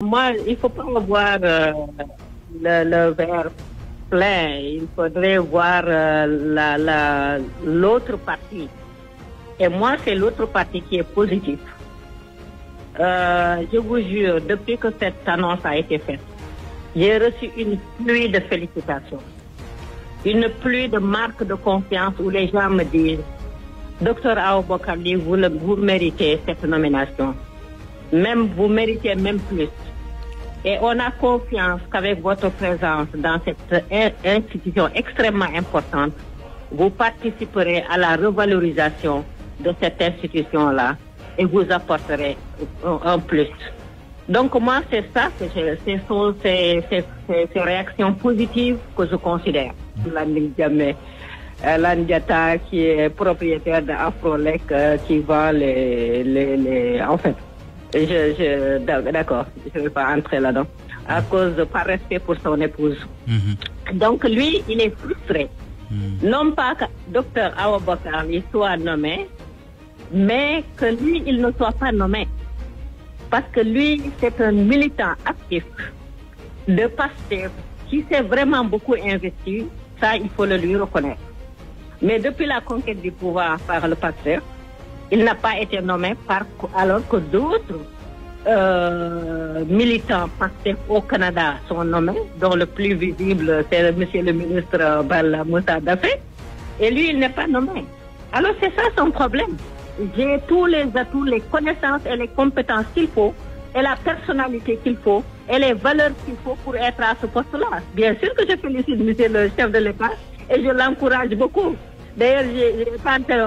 Moi, il ne faut pas voir le verre plein. Il faudrait voir l'autre partie. Et moi, c'est l'autre partie qui est positive. Je vous jure, depuis que cette annonce a été faite, j'ai reçu une pluie de félicitations, une pluie de marques de confiance où les gens me disent « Docteur Aouba Ly, vous méritez cette nomination. Même, vous méritez même plus. » Et on a confiance qu'avec votre présence dans cette institution extrêmement importante, vous participerez à la revalorisation de cette institution-là et vous apporterez un plus. Donc moi, c'est ça, ces réactions positives que je considère. Landiata, qui est propriétaire d'Afrolec, qui vend en fait, d'accord, je ne vais pas entrer là-dedans, à cause de par respect pour son épouse. Donc lui, il est frustré. Non pas que Dr Aouba Ly soit nommé, mais que lui, il ne soit pas nommé. Parce que lui, c'est un militant actif de PASTEF qui s'est vraiment beaucoup investi. Ça, il faut le lui reconnaître. Mais depuis la conquête du pouvoir par le PASTEF, il n'a pas été nommé alors que d'autres militants PASTEF au Canada sont nommés, dont le plus visible, c'est monsieur le ministre Bala Moussa Dafé. Et lui, il n'est pas nommé. Alors c'est ça son problème. J'ai tous les atouts, les connaissances et les compétences qu'il faut, et la personnalité qu'il faut, et les valeurs qu'il faut pour être à ce poste-là. Bien sûr que je félicite monsieur le chef de l'État et je l'encourage beaucoup. D'ailleurs,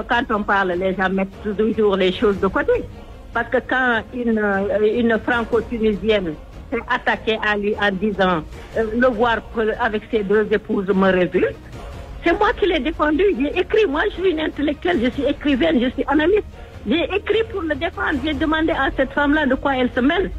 quand on parle, les gens mettent toujours les choses de côté. Parce que quand une franco-tunisienne s'est attaquée à lui en disant le voir avec ses deux épouses me résulte, c'est moi qui l'ai défendu. J'ai écrit, moi je suis une intellectuelle, je suis écrivaine, je suis analyste. J'ai écrit pour le défendre, j'ai demandé à cette femme-là de quoi elle se mêle.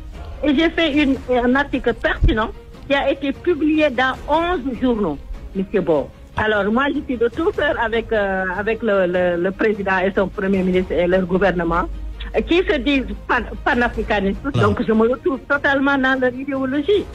Et j'ai fait un article pertinent qui a été publié dans 11 journaux, M. Bo. Alors moi je suis de tout cœur avec le président et son premier ministre et leur gouvernement, qui se disent panafricanistes, donc je me retrouve totalement dans leur idéologie.